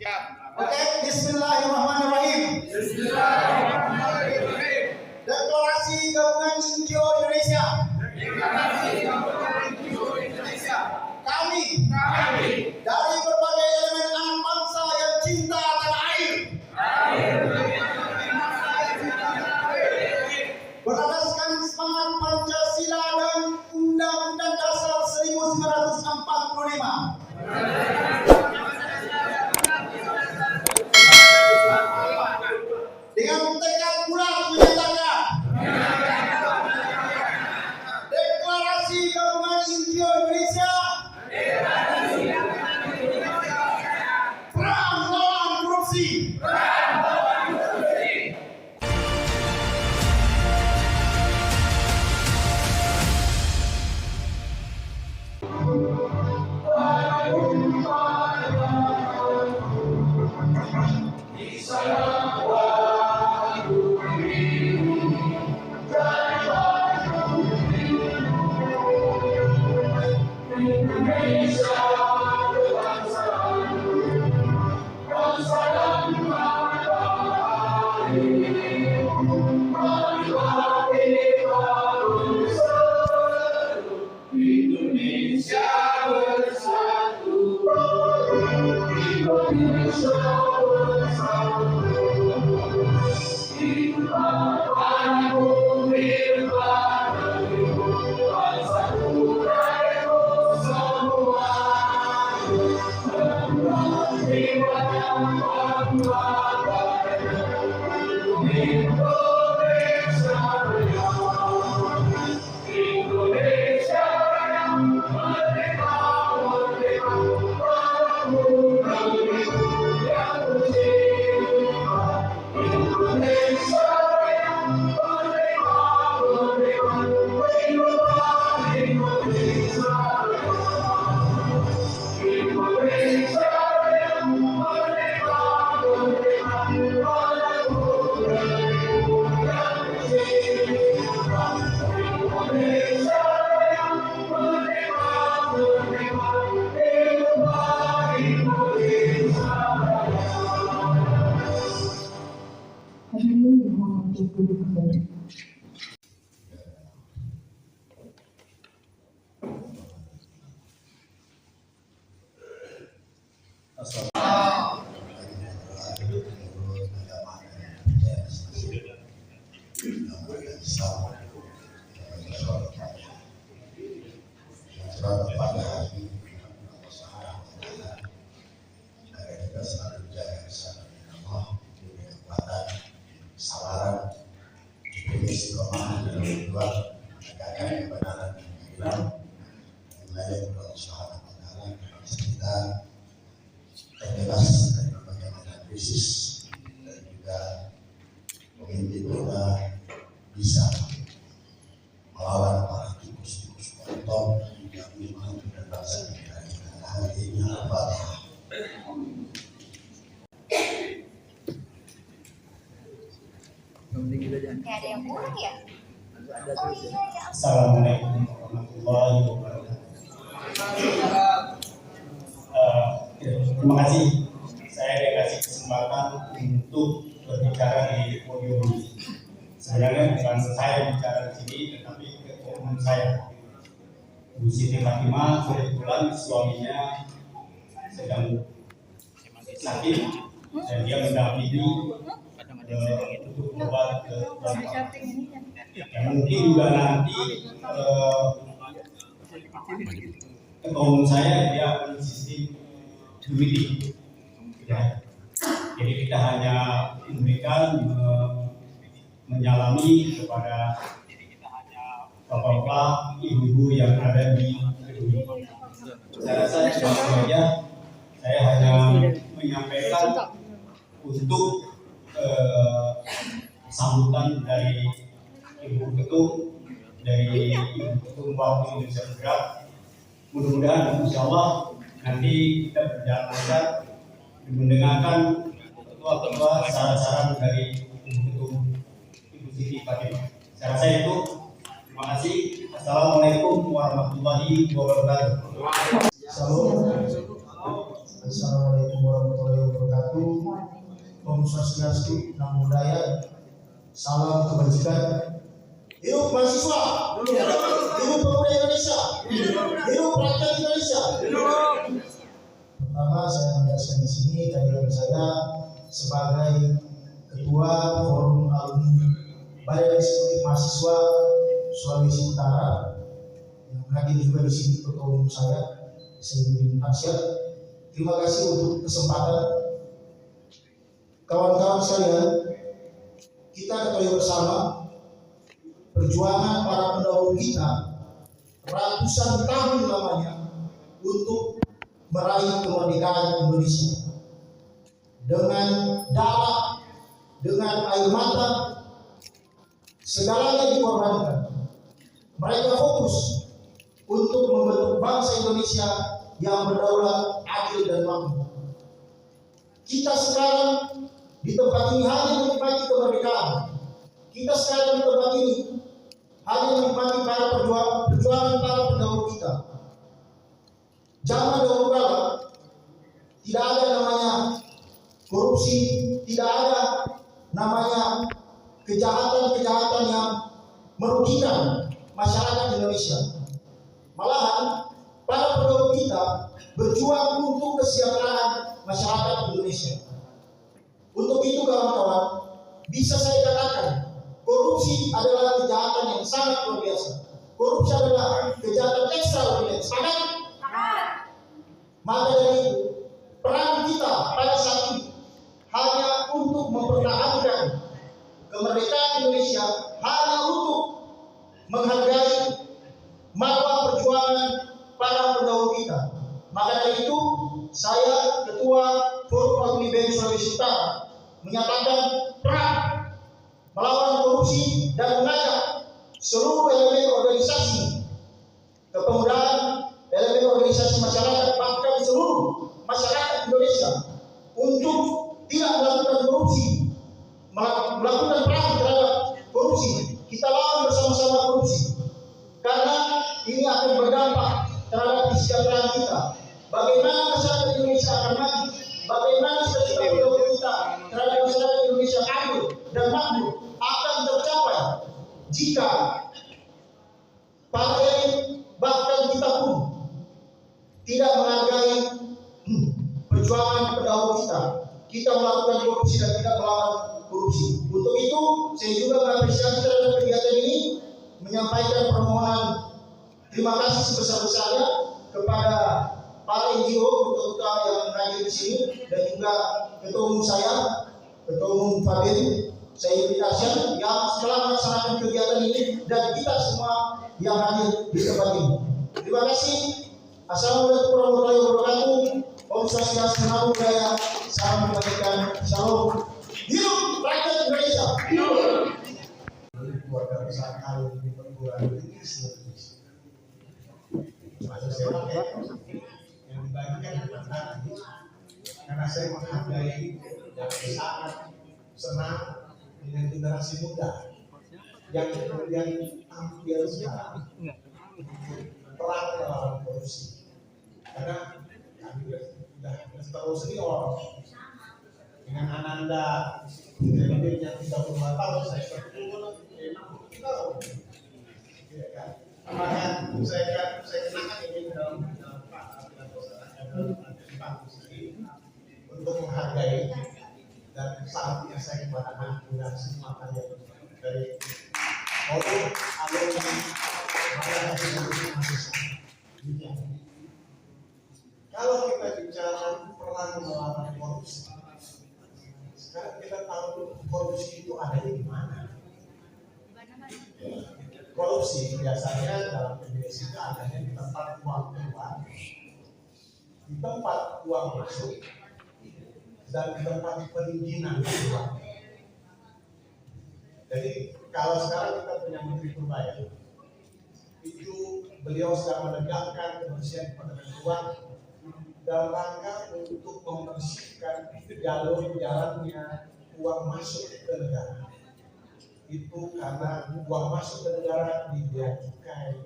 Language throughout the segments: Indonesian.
Siap. Oke, Bismillahirrahmanirrahim. Deklarasi Gabungan NGO Indonesia. Kami dari berbagai elemen anak bangsa yang cinta tanah air, berdasarkan semangat Pancasila dan Undang-Undang Dasar 1945, dengan tekad bulat menyatakan deklarasi Gabungan NGO Indonesia perang melawan korupsi. Indonesia bersatu, Indonesia bersatu, hidupkan bumi berbagi, bangsa budaya semua, jiwa yang bangga, Indonesia raya, Indonesia merdeka, merdeka, pemuda yang berjiwa. Indonesia yang merdeka, merdeka, hidup Indonesia. Indonesia yang merdeka, merdeka, pemuda yang berjiwa. Indonesia yang merdeka, merdeka, hidup Indonesia. Hadirin dimohon untuk duduk kembali. Pada hari agar kita selalu jaga kesadaran Allah, diberi kekuatan, kesabaran, diberi istiqomah dalam berjuang menegakkan kebenaran dan keadilan, mengenai Allah Subhanahu wa Ta'ala, kita terbebas dari berbagai macam krisis dan juga pemimpin kita bisa melawan para tikus-tikus kotor yang memang tidak bangsa negara kita. Hari ini Al-Fatihah. Ada yang kurang ya? Oh iya, ya. Assalamualaikum warahmatullahi wabarakatuh. Terima kasih saya dikasih kesempatan untuk berbicara di podium ini. Sebenarnya bukan saya bicara di sini, tetapi ketua umum saya, Bu Siti Fatimah, kebetulan suaminya sedang sakit dan dia mendampingi untuk berobat ke Bangka. Ya, mungkin juga nanti ketua umum saya dia akan sistem meeting, ya. Jadi kita hanya memberikan menyalami kepada bapak-bapak, ibu-ibu yang ada di gedung. Saya rasa itu saja. Saya hanya menyampaikan untuk sambutan dari Ibu Ketum, dari Ibu Ketum Waktu Indonesia Bergerak. Mudah-mudahan insya Allah nanti kita berjalan lancar mendengarkan ketua-ketua saran-saran dari Ibu Ketum Ibu Siti Fatimah. Saya rasa itu. Terima kasih. Assalamualaikum warahmatullahi wabarakatuh. Assalamualaikum warahmatullahi wabarakatuh. Om Swastiastu, Namo Buddhaya, salam kebajikan. Hidup mahasiswa, hidup pemuda Indonesia, hidup rakyat Indonesia. Pertama saya menegaskan di sini kehadiran saya sebagai Ketua Forum Alumni Badan Eksekutif Mahasiswa Sulawesi Utara, yang hadir juga di sini ketua umum saya, Saifuddin Arsyad. Terima kasih untuk kesempatan. Kawan-kawan sekalian, kita ketahui bersama perjuangan para pendahulu kita ratusan tahun lamanya untuk meraih kemerdekaan Indonesia. Dengan darah, dengan air mata, segalanya dikorbankan. Mereka fokus untuk membentuk bangsa Indonesia yang berdaulat, adil dan makmur. Kita sekarang di tempat ini hanya menikmati kemerdekaan. Kita sekarang di tempat ini hanya menikmati para perjuangan para pendahulu kita. Zaman dahulu kala tidak ada namanya korupsi, tidak ada namanya kejahatan-kejahatan yang merugikan masyarakat Indonesia. Malahan para pendahulu kita berjuang untuk kesejahteraan masyarakat Indonesia. Untuk itu kawan-kawan, bisa saya katakan korupsi adalah kejahatan yang sangat luar biasa. Korupsi adalah kejahatan ekstraordinari. Sepakat? Maka dari itu, peran kita pada saat ini hanya untuk mempertahankan kemerdekaan Indonesia, hanya untuk menghargai marwah perjuangan para pendahulu kita. Maka dari itu, saya Ketua Forum Alumni BEM Sulawesi Utara menyatakan perang melawan korupsi dan mengajak seluruh elemen organisasi kepemudaan, elemen organisasi masyarakat, bahkan seluruh masyarakat Indonesia untuk tidak melakukan korupsi, melakukan perang terhadap korupsi. Kita lawan bersama-sama korupsi, karena ini akan berdampak terhadap kesejahteraan kita. Bagaimana masyarakat Indonesia akan maju? Bagaimana cita-cita kita terhadap masyarakat Indonesia adil dan makmur akan tercapai jika para elit bahkan kita pun tidak menghargai perjuangan pendahulu kita. Kita melakukan korupsi dan tidak melawan korupsi. Untuk itu, saya juga mengapresiasi terhadap kegiatan ini, menyampaikan permohonan terima kasih sebesar-besarnya kepada para NGO, ketua yang hadir di sini, dan juga ketua umum saya, ketua umum Fadil, Saifuddin Arsyad, yang telah melaksanakan kegiatan ini, dan kita semua yang hadir di tempat ini. Terima kasih. Assalamualaikum warahmatullahi wabarakatuh. Om Swastiastu, Namo Buddhaya, salam kebajikan, shalom. Hidup rakyat Indonesia. Hidup. Keluarga besar kali di perguruan tinggi Indonesia. Masuk saya pakai yang dibagikan dengan tadi, karena saya menghargai dan sangat senang dengan generasi muda yang kemudian tampil sekarang perang melawan korupsi. Karena kami sudah terlalu senior dengan Ananda yang 32 tahun, saya 60 tahun. Ya kan? Maka saya kenakan ini dalam untuk menghargai dan saatnya saya kepada anak muda semua kalian dari Forum Alumni Badan Eksekutif Mahasiswa. Kalau kita bicara perang melawan korupsi, sekarang kita tahu korupsi itu ada di mana. Korupsi biasanya dalam definisi adanya di tempat uang keluar, di tempat uang masuk, dan di tempat perizinan keluar. Jadi kalau sekarang kita punya Menteri Purbaya, itu beliau sedang menegakkan kebersihan perdagangan uang dalam rangka untuk membersihkan jalur jalannya uang masuk ke negara. Itu karena uang masuk ke negara dibiaya cukai,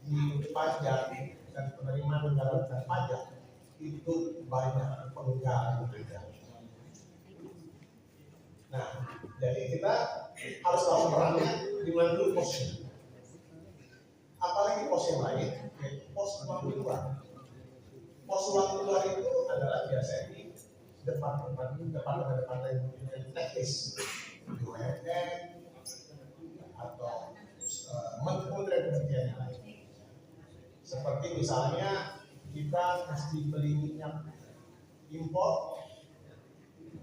di pajak dan penerimaan negara dan pajak itu banyak penggal negara. Nah, jadi kita harus tahu perannya di mana dulu posnya. Apalagi pos yang lain, yaitu pos uang keluar. Pos uang keluar itu adalah biasanya di departemen yang teknis, BUMN atau kementerian yang lain. Seperti misalnya kita mesti beli minyak impor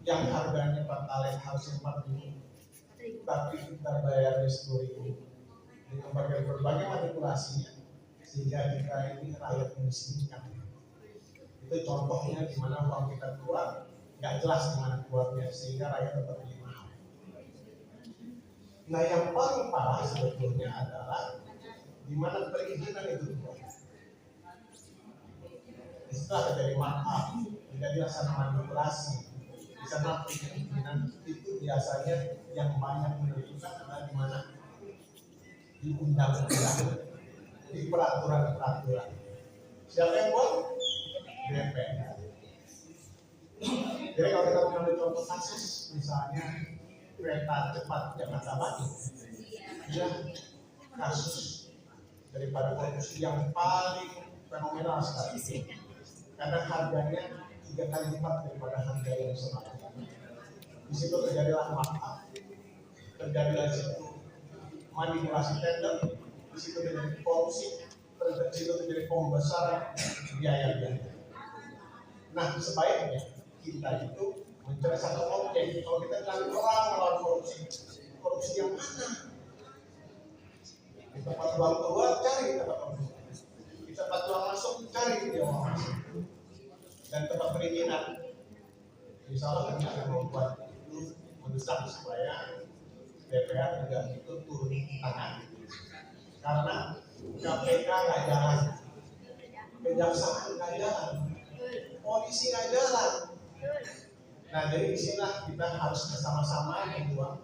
yang harganya pertalite harusnya 4.000, tapi kita bayar di 10.000 dengan berbagai manipulasinya sehingga kita ini rakyat miskin. Itu contohnya di mana uang kita keluar nggak jelas di mana keluarnya sehingga rakyat tetap beli mahal. Nah, yang paling parah sebetulnya adalah di mana perizinan itu keluar. Istilah dari markup tidak dilaksanakan manipulasi. Di sana perizinan itu biasanya yang banyak menentukan adalah di mana di undang-undang, di peraturan-peraturan. Siapa yang buat? DPR. Jadi kalau kita mengambil contoh kasus, misalnya kereta cepat Jakarta Bandung, ya kasus daripada korupsi yang paling fenomenal sekali. Karena harganya 3 kali lipat daripada harga yang sebenarnya. Di situ terjadilah markup, terjadilah situ manipulasi tender, di situ terjadi korupsi, di situ terjadi pembesaran biaya. Nah, sebaiknya kita itu mencari satu objek. Kalau kita bilang orang melawan korupsi, korupsi yang mana? Di tempat uang keluar, cari tempat uang keluar. Di tempat uang masuk, cari dia uang masuk. Dan tempat perizinan, misalnya kita akan membuat mendesak supaya DPR juga itu turun tangan, karena KPK nggak jalan, kejaksaan nggak jalan, polisi nggak jalan. Nah, dari sinilah kita harus bersama-sama berjuang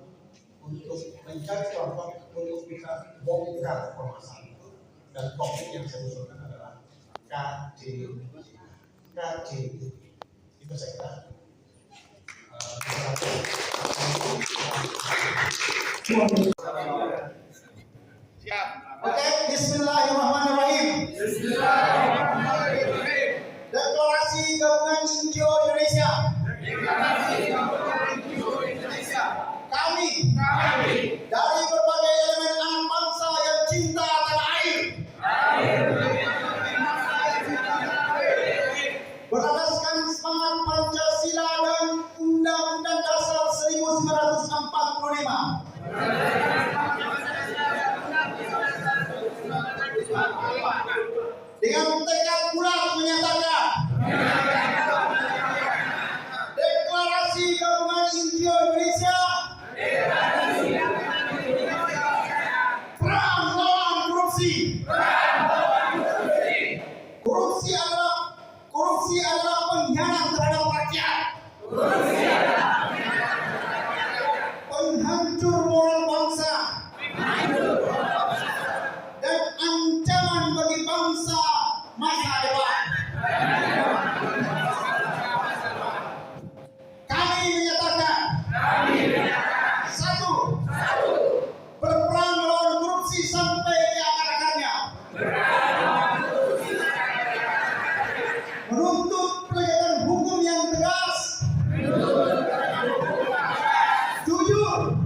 untuk mencari contoh untuk kita bongkar permasalahan itu. Dan topik yang saya usulkan adalah KJ. Itu saya kira. Siap. Oke, Bismillahirrahmanirrahim. Deklarasi Gabungan NGO Indonesia. Kami dari berbagai elemen anak bangsa yang cinta tanah air, berdasarkan semangat Pancasila dan Undang-Undang Dasar 1945. Dengan tekad bulat menyatakan deklarasi Gabungan NGO Indonesia perang melawan korupsi. Korupsi adalah pengkhianat terhadap rakyat, penghancur moral bangsa, dan ancaman bagi bangsa masa depan. Kami menyatakan, satu, berperang melawan korupsi sampai ke akar-akarnya, menuntut penegakan hukum yang tegas, jujur,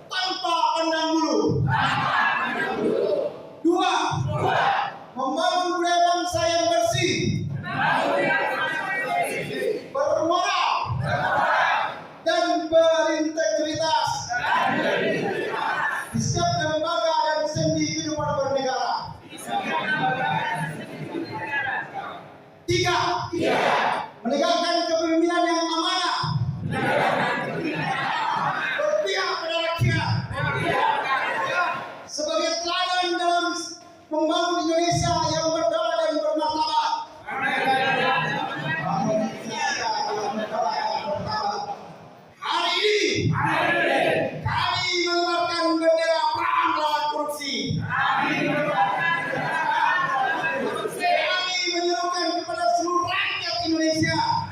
tanpa pandang bulu. Dua, membangun budaya bangsa yang bersih, bermoral, dan berintegritas di setiap lembaga dan sendi kehidupan bernegara. Tiga, menegakkan kepemimpinan yang amanah, berpihak pada rakyat, sebagai teladan dalam membangun Indonesia yang berdaulat dan bermartabat. Hari ini kami mengibarkan bendera perang melawan korupsi. Kami menyerukan kepada seluruh rakyat Indonesia